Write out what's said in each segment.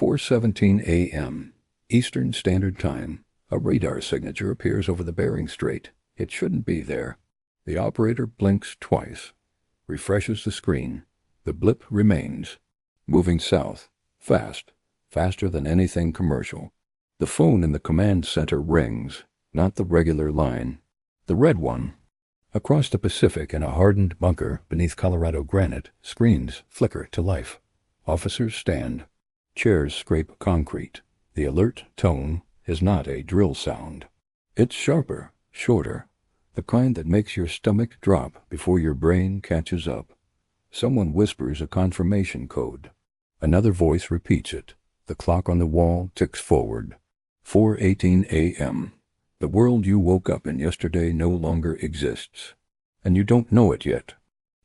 4:17 a.m. Eastern Standard Time. A radar signature appears over the Bering Strait. It shouldn't be there. The operator blinks twice, refreshes the screen. The blip remains. Moving south. Fast. Faster than anything commercial. The phone in the command center rings, not the regular line. The red one. Across the Pacific in a hardened bunker beneath Colorado granite, screens flicker to life. Officers stand. Chairs scrape concrete. The alert tone is not a drill sound. It's sharper, shorter, the kind that makes your stomach drop before your brain catches up. Someone whispers a confirmation code. Another voice repeats it. The clock on the wall ticks forward. 4:18 a.m. The world you woke up in yesterday no longer exists. And you don't know it yet.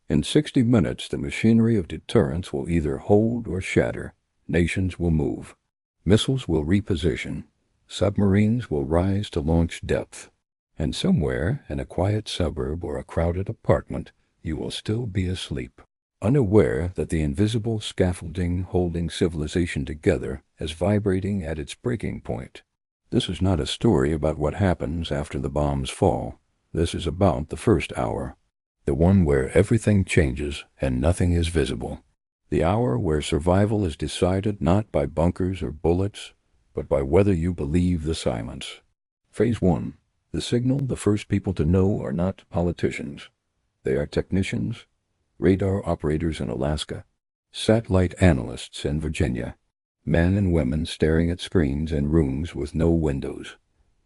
In 60 minutes, the machinery of deterrence will either hold or shatter. Nations will move. Missiles will reposition. Submarines will rise to launch depth. And somewhere, in a quiet suburb or a crowded apartment, you will still be asleep, unaware that the invisible scaffolding holding civilization together is vibrating at its breaking point. This is not a story about what happens after the bombs fall. This is about the first hour, the one where everything changes and nothing is visible. The hour where survival is decided not by bunkers or bullets, but by whether you believe the silence. Phase 1. The signal. The first people to know are not politicians. They are technicians, radar operators in Alaska, satellite analysts in Virginia, men and women staring at screens in rooms with no windows.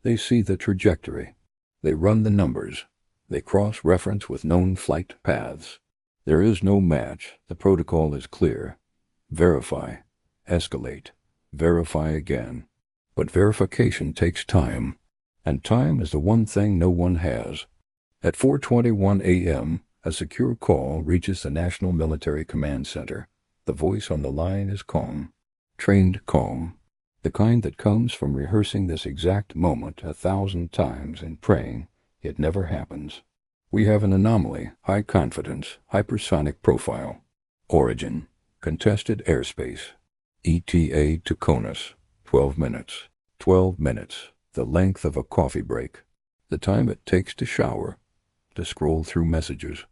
They see the trajectory. They run the numbers. They cross-reference with known flight paths. There is no match. The protocol is clear. Verify. Escalate. Verify again. But verification takes time. And time is the one thing no one has. At 4:21 a.m., a secure call reaches the National Military Command Center. The voice on the line is calm. Trained calm. The kind that comes from rehearsing this exact moment 1,000 times and praying it never happens. We have an anomaly, high confidence, hypersonic profile. Origin, contested airspace. ETA to CONUS, 12 minutes. 12 minutes, the length of a coffee break. The time it takes to shower, to scroll through messages,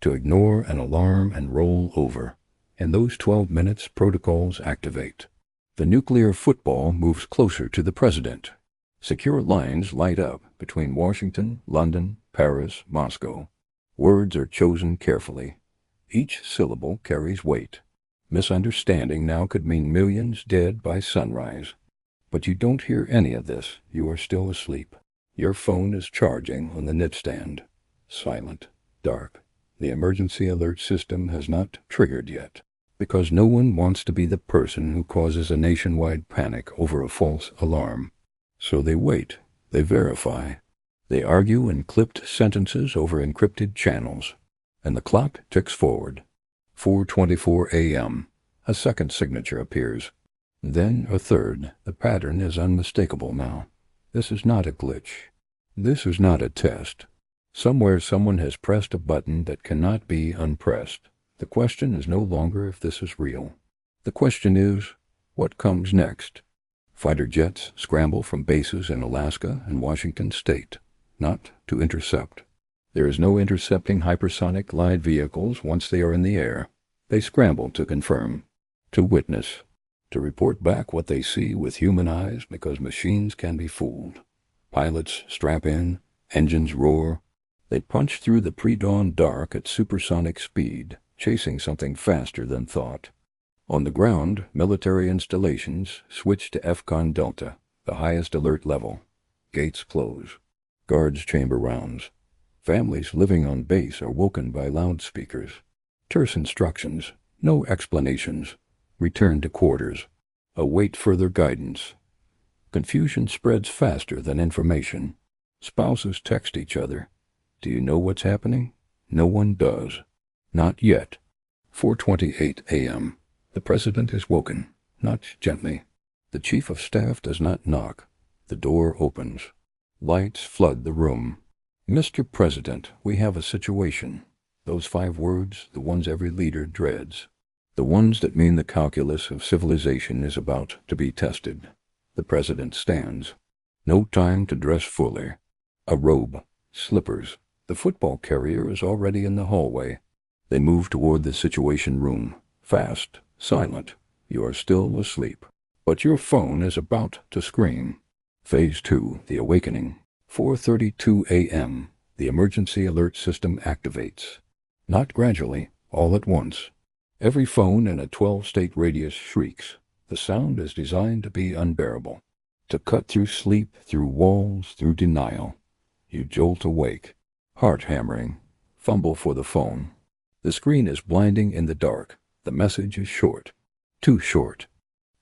to ignore an alarm and roll over. In those 12 minutes, protocols activate. The nuclear football moves closer to the president. Secure lines light up between Washington, London, Paris, Moscow. Words are chosen carefully. Each syllable carries weight. Misunderstanding now could mean millions dead by sunrise. But you don't hear any of this. You are still asleep. Your phone is charging on the nightstand. Silent, dark. The emergency alert system has not triggered yet, because no one wants to be the person who causes a nationwide panic over a false alarm. So they wait. They verify. They argue in clipped sentences over encrypted channels. And the clock ticks forward. 4:24 a.m. A second signature appears. Then a third. The pattern is unmistakable now. This is not a glitch. This is not a test. Somewhere someone has pressed a button that cannot be unpressed. The question is no longer if this is real. The question is, what comes next? Fighter jets scramble from bases in Alaska and Washington state, not to intercept. There is no intercepting hypersonic glide vehicles once they are in the air. They scramble to confirm, to witness, to report back what they see with human eyes because machines can be fooled. Pilots strap in, engines roar. They punch through the pre-dawn dark at supersonic speed, chasing something faster than thought. On the ground, military installations switch to FCON Delta, the highest alert level. Gates close. Guards chamber rounds. Families living on base are woken by loudspeakers. Terse instructions, no explanations. Return to quarters. Await further guidance. Confusion spreads faster than information. Spouses text each other. Do you know what's happening? No one does. Not yet. 4:28 a.m. The president is woken, not gently. The chief of staff does not knock. The door opens. Lights flood the room. Mr. President, we have a situation. Those 5 words, the ones every leader dreads. The ones that mean the calculus of civilization is about to be tested. The president stands. No time to dress fully. A robe, slippers. The football carrier is already in the hallway. They move toward the situation room. Fast, silent. You are still asleep. But your phone is about to scream. Phase 2, the awakening. 4:32 a.m. The emergency alert system activates. Not gradually, all at once. Every phone in a 12-state radius shrieks. The sound is designed to be unbearable. To cut through sleep, through walls, through denial. You jolt awake. Heart hammering. Fumble for the phone. The screen is blinding in the dark. The message is short. Too short.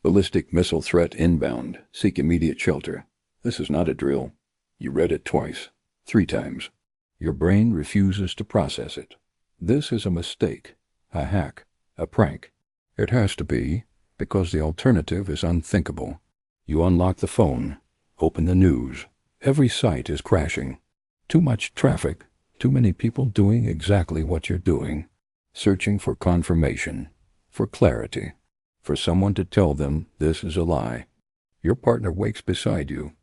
Ballistic missile threat inbound. Seek immediate shelter. This is not a drill. You read it twice. 3 times. Your brain refuses to process it. This is a mistake. A hack. A prank. It has to be, because the alternative is unthinkable. You unlock the phone. Open the news. Every site is crashing. Too much traffic. Too many people doing exactly what you're doing. Searching for confirmation. For clarity. For someone to tell them this is a lie. Your partner wakes beside you.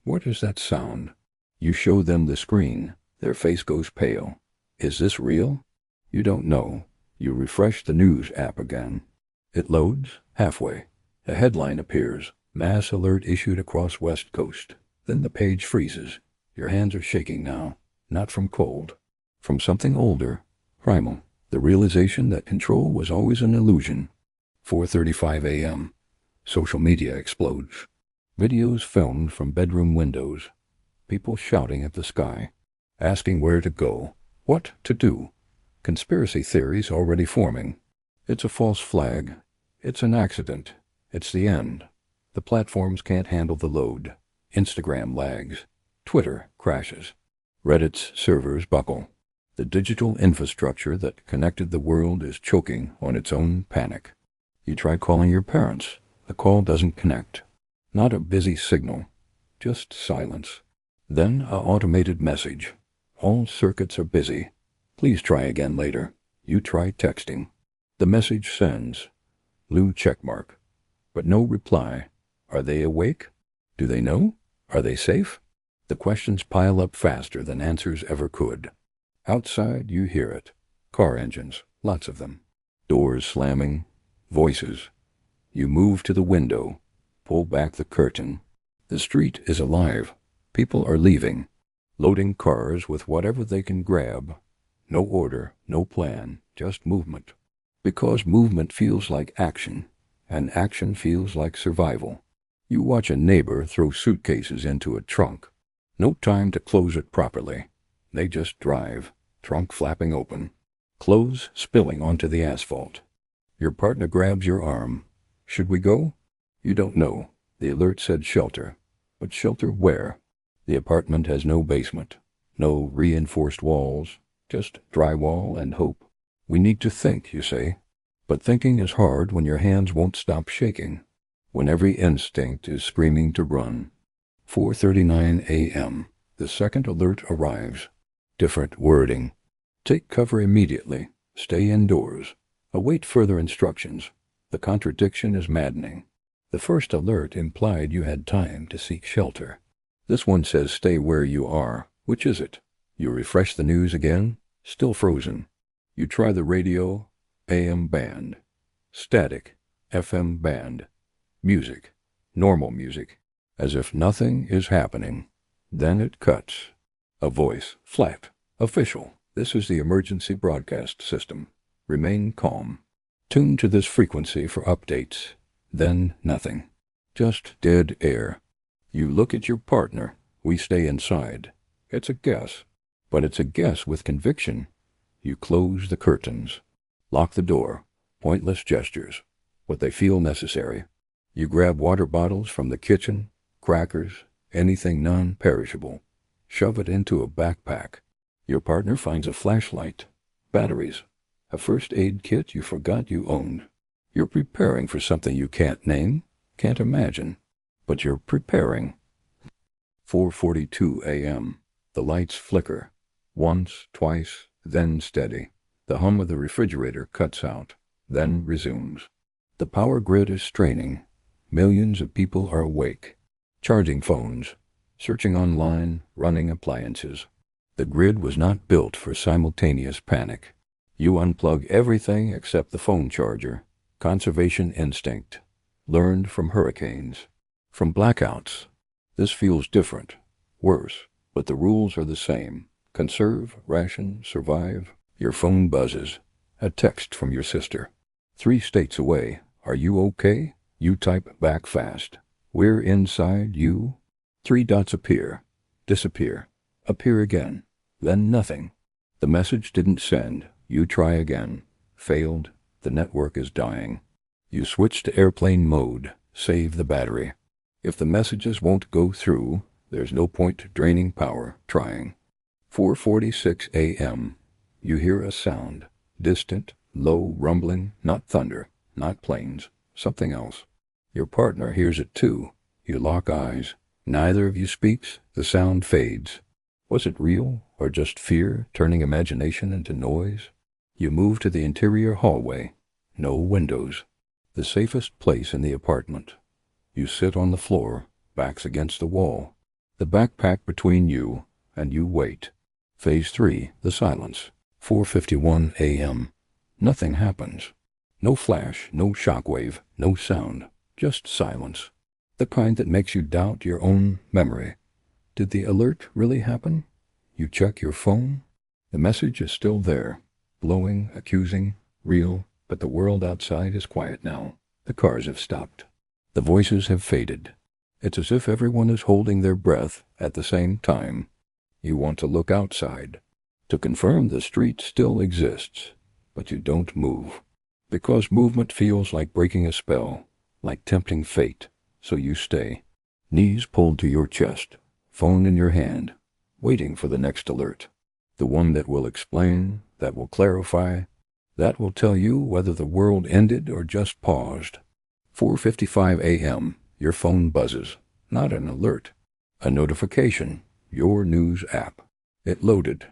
What is that sound? You show them the screen. Their face goes pale. Is this real? You don't know. You refresh the news app again. It loads halfway. A headline appears. Mass alert issued across West Coast. Then the page freezes. Your hands are shaking now. Not from cold. From something older. Primal. The realization that control was always an illusion. 4:35 a.m. Social media explodes. Videos filmed from bedroom windows. People shouting at the sky. Asking where to go. What to do. Conspiracy theories already forming. It's a false flag. It's an accident. It's the end. The platforms can't handle the load. Instagram lags. Twitter crashes. Reddit's servers buckle. The digital infrastructure that connected the world is choking on its own panic. You try calling your parents. The call doesn't connect. Not a busy signal. Just silence. Then an automated message. All circuits are busy. Please try again later. You try texting. The message sends. Blue checkmark. But no reply. Are they awake? Do they know? Are they safe? The questions pile up faster than answers ever could. Outside, you hear it. Car engines, lots of them. Doors slamming. Voices. You move to the window. Pull back the curtain. The street is alive. People are leaving. Loading cars with whatever they can grab. No order, no plan, just movement. Because movement feels like action, and action feels like survival. You watch a neighbor throw suitcases into a trunk. No time to close it properly. They just drive, trunk flapping open. Clothes spilling onto the asphalt. Your partner grabs your arm. Should we go? You don't know. The alert said shelter. But shelter where? The apartment has no basement. No reinforced walls. Just drywall and hope. We need to think, you say. But thinking is hard when your hands won't stop shaking. When every instinct is screaming to run. 4:39 a.m. The second alert arrives. Different wording. Take cover immediately. Stay indoors. Await further instructions. The contradiction is maddening. The first alert implied you had time to seek shelter. This one says stay where you are. Which is it? You refresh the news again. Still frozen. You try the radio. AM band. Static. FM band. Music. Normal music. As if nothing is happening. Then it cuts. A voice. Flat. Official. This is the emergency broadcast system. Remain calm. Tune to this frequency for updates. Then nothing. Just dead air. You look at your partner. We stay inside. It's a guess. But it's a guess with conviction. You close the curtains. Lock the door. Pointless gestures. But they feel necessary. You grab water bottles from the kitchen, crackers, anything non-perishable. Shove it into a backpack. Your partner finds a flashlight, batteries, a first aid kit you forgot you owned. You're preparing for something you can't name, can't imagine, but you're preparing. 4:42 a.m. The lights flicker. Once, twice, then steady. The hum of the refrigerator cuts out. then resumes. The power grid is straining. Millions of people are awake, charging phones, searching online, running appliances. The grid was not built for simultaneous panic. You unplug everything except the phone charger. Conservation instinct, learned from hurricanes, from blackouts. This feels different, worse, but the rules are the same. Conserve, ration, survive. Your phone buzzes. A text from your sister. 3 states away. Are you okay? You type back fast. We're inside you. 3 dots appear, disappear, appear again, then nothing. The message didn't send. You try again. Failed. The network is dying. You switch to airplane mode. Save the battery. If the messages won't go through, there's no point draining power trying. 4:46 a.m. You hear a sound. Distant, low rumbling, not thunder, not planes, something else. Your partner hears it too. You lock eyes. Neither of you speaks. The sound fades. Was it real, or just fear turning imagination into noise? You move to the interior hallway. No windows. The safest place in the apartment. You sit on the floor, backs against the wall. The backpack between you, and you wait. Phase 3, the silence. 4:51 a.m. Nothing happens. No flash, no shockwave, no sound. Just silence. The kind that makes you doubt your own memory. Did the alert really happen? You check your phone. The message is still there. Blowing, accusing, real, but the world outside is quiet now. The cars have stopped. The voices have faded. It's as if everyone is holding their breath at the same time. You want to look outside, to confirm the street still exists, but you don't move. Because movement feels like breaking a spell, like tempting fate, so you stay. Knees pulled to your chest, phone in your hand, waiting for the next alert. The one that will explain, that will clarify, that will tell you whether the world ended or just paused. 4:55 a.m. Your phone buzzes. Not an alert. A notification. Your news app. It loaded.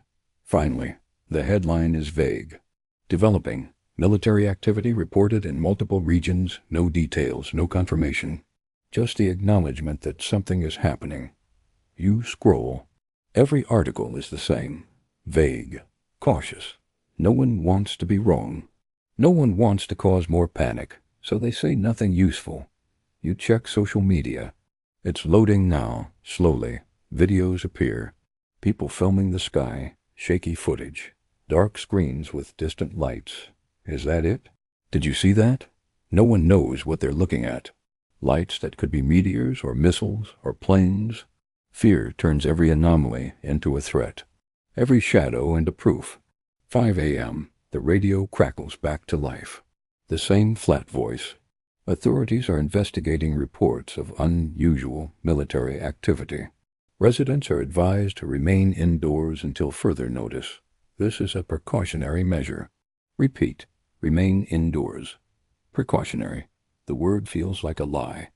Finally, the headline is vague. Developing. Military activity reported in multiple regions. No details, no confirmation. Just the acknowledgement that something is happening. You scroll. Every article is the same. Vague. Cautious. No one wants to be wrong. No one wants to cause more panic, so they say nothing useful. You check social media. It's loading now, slowly. Videos appear. People filming the sky, shaky footage, dark screens with distant lights. Is that it? Did you see that? No one knows what they're looking at. Lights that could be meteors or missiles or planes. Fear turns every anomaly into a threat, every shadow into proof. 5 a.m. The radio crackles back to life. The same flat voice. Authorities are investigating reports of unusual military activity. Residents are advised to remain indoors until further notice. This is a precautionary measure. Repeat. Remain indoors. Precautionary. The word feels like a lie.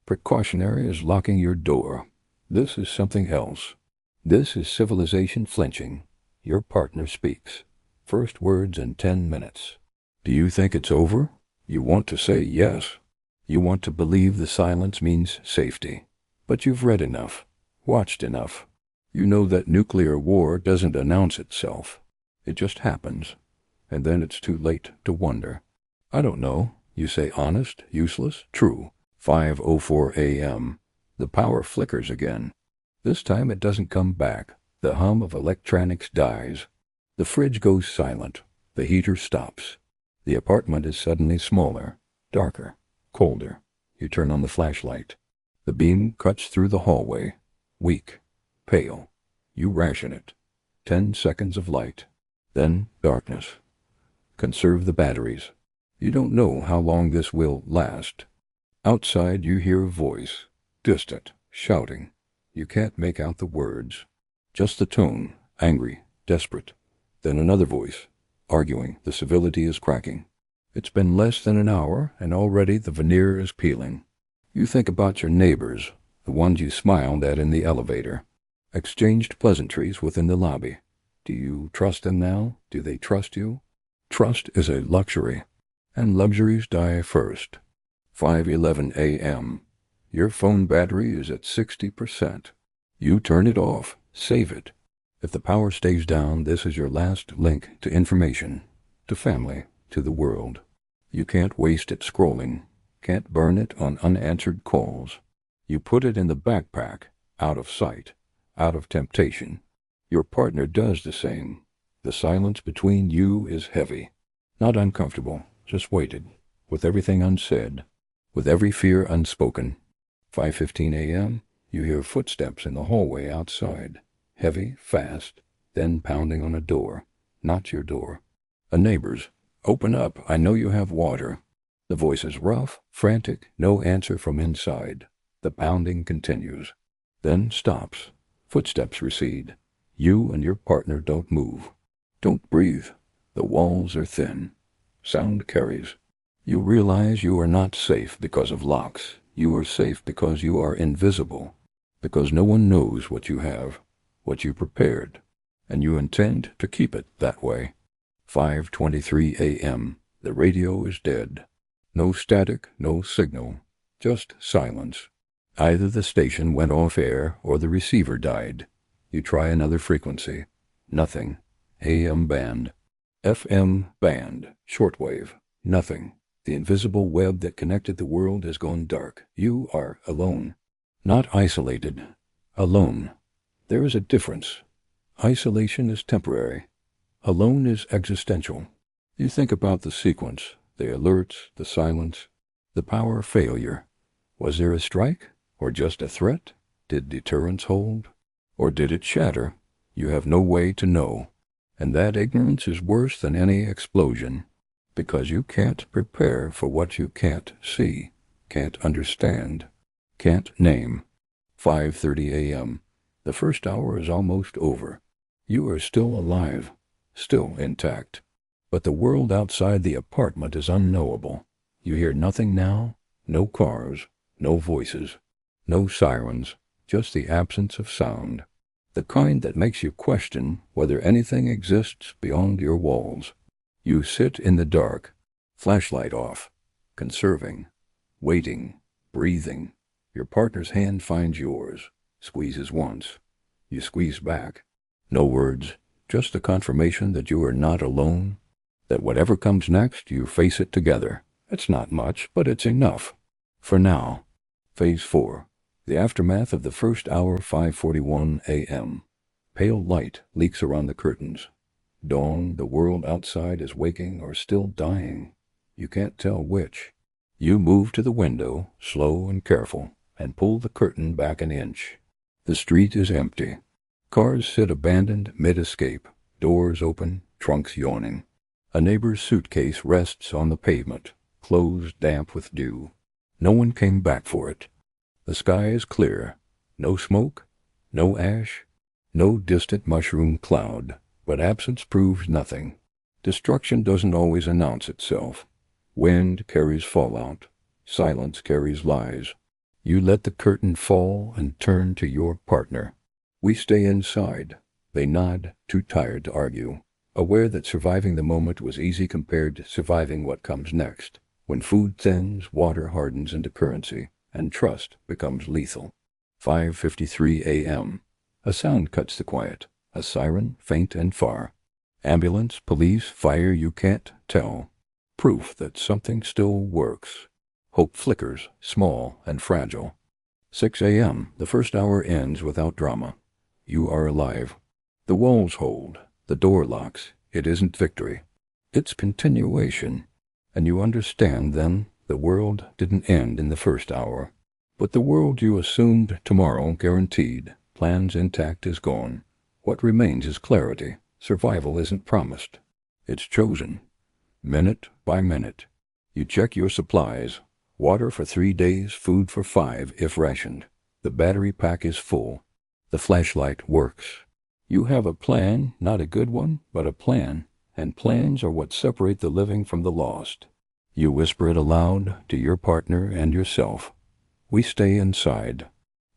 Precautionary is locking your door. This is something else. This is civilization flinching. Your partner speaks. First words in 10 minutes. Do you think it's over? You want to say yes. You want to believe the silence means safety. But you've read enough, watched enough. You know that nuclear war doesn't announce itself. It just happens. And then it's too late to wonder. I don't know. You say honest, useless, true. 5:04 a.m. The power flickers again. This time it doesn't come back. The hum of electronics dies. The fridge goes silent. The heater stops. The apartment is suddenly smaller, darker, colder. You turn on the flashlight. The beam cuts through the hallway. Weak, pale. You ration it. 10 seconds of light. Then darkness. Conserve the batteries. You don't know how long this will last. Outside you hear a voice, distant, shouting. You can't make out the words. Just the tone, angry, desperate. Then another voice, arguing. The civility is cracking. It's been less than an hour, and already the veneer is peeling. You think about your neighbors, the ones you smiled at in the elevator, exchanged pleasantries within the lobby. Do you trust them now? Do they trust you? Trust is a luxury. and luxuries die first. 5:11 a.m. Your phone battery is at 60%. You turn it off. Save it. If the power stays down, this is your last link to information, to family, to the world. You can't waste it scrolling, can't burn it on unanswered calls. You put it in the backpack, out of sight, out of temptation. Your partner does the same. The silence between you is heavy, not uncomfortable, just weighted, with everything unsaid, with every fear unspoken. 5:15 a.m., you hear footsteps in the hallway outside, heavy, fast, then pounding on a door, not your door. A neighbor's. "Open up, I know you have water." The voice is rough, frantic, no answer from inside. The pounding continues, then stops. Footsteps recede. You and your partner don't move. Don't breathe. The walls are thin. Sound carries. You realize you are not safe because of locks. You are safe because you are invisible, because no one knows what you have, what you prepared, and you intend to keep it that way. 5:23 a.m. The radio is dead. No static, no signal, just silence. Either the station went off air or the receiver died. You try another frequency. Nothing. AM band. FM band. Shortwave. Nothing. The invisible web that connected the world has gone dark. You are alone. Not isolated. Alone. There is a difference. Isolation is temporary. Alone is existential. You think about the sequence, the alerts, the silence, the power failure. Was there a strike? Or just a threat? Did deterrence hold? Or did it shatter? You have no way to know. And that ignorance is worse than any explosion, because you can't prepare for what you can't see, can't understand, can't name. 5:30 a.m. The first hour is almost over. You are still alive, still intact. But the world outside the apartment is unknowable. You hear nothing now, no cars, no voices, no sirens, just the absence of sound, the kind that makes you question whether anything exists beyond your walls. You sit in the dark, flashlight off, conserving, waiting, breathing. Your partner's hand finds yours, squeezes once. You squeeze back. No words, just the confirmation that you are not alone, that whatever comes next, you face it together. It's not much, but it's enough. For now. Phase 4. The aftermath of the first hour, 5:41 a.m. Pale light leaks around the curtains. Dawn, the world outside is waking or still dying. You can't tell which. You move to the window, slow and careful, and pull the curtain back an inch. The street is empty. Cars sit abandoned mid-escape, doors open, trunks yawning. A neighbor's suitcase rests on the pavement, clothes damp with dew. No one came back for it. The sky is clear. No smoke, no ash, no distant mushroom cloud. But absence proves nothing. Destruction doesn't always announce itself. Wind carries fallout. Silence carries lies. You let the curtain fall and turn to your partner. We stay inside. They nod, too tired to argue, aware that surviving the moment was easy compared to surviving what comes next, when food thins, water hardens into currency, and trust becomes lethal. 5:53 a.m. A sound cuts the quiet. A siren, faint and far. Ambulance, police, fire, you can't tell. Proof that something still works. Hope flickers, small and fragile. 6 a.m. The first hour ends without drama. You are alive. The walls hold. The door locks. It isn't victory. It's continuation. And you understand then the world didn't end in the first hour. But the world you assumed tomorrow guaranteed, plans intact, is gone. What remains is clarity. Survival isn't promised. It's chosen. Minute by minute. You check your supplies. Water for 3 days, food for 5 if rationed. The battery pack is full. The flashlight works. You have a plan, not a good one, but a plan. And plans are what separate the living from the lost. You whisper it aloud to your partner and yourself. We stay inside.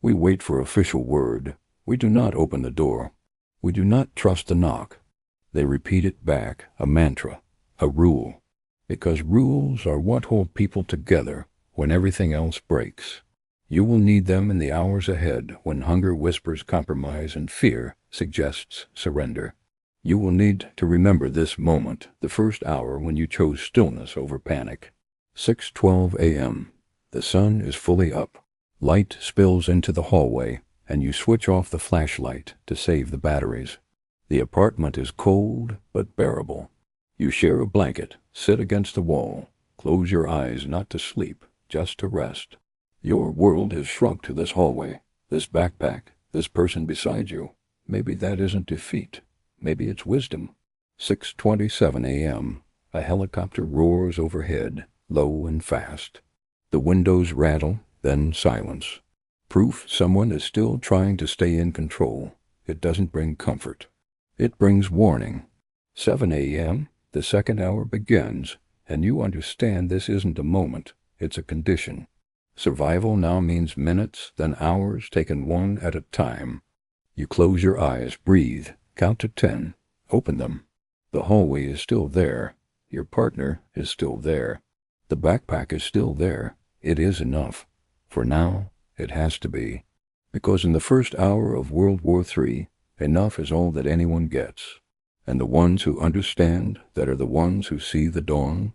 We wait for official word. We do not open the door. We do not trust the knock. They repeat it back, a mantra, a rule. Because rules are what hold people together when everything else breaks. You will need them in the hours ahead when hunger whispers compromise and fear suggests surrender. You will need to remember this moment, the first hour when you chose stillness over panic. 6:12 a.m. The sun is fully up. Light spills into the hallway, and you switch off the flashlight to save the batteries. The apartment is cold but bearable. You share a blanket, sit against the wall, close your eyes not to sleep, just to rest. Your world has shrunk to this hallway, this backpack, this person beside you. Maybe that isn't defeat. Maybe it's wisdom. 6:27 a.m. A helicopter roars overhead, low and fast. The windows rattle, then silence. Proof someone is still trying to stay in control. It doesn't bring comfort. It brings warning. 7 a.m. The second hour begins, and you understand this isn't a moment, it's a condition. Survival now means minutes, then hours, taken one at a time. You close your eyes, breathe, count to 10, open them. The hallway is still there. Your partner is still there. The backpack is still there. It is enough. For now, it has to be. Because in the first hour of World War III, enough is all that anyone gets. And the ones who understand, that are the ones who see the dawn,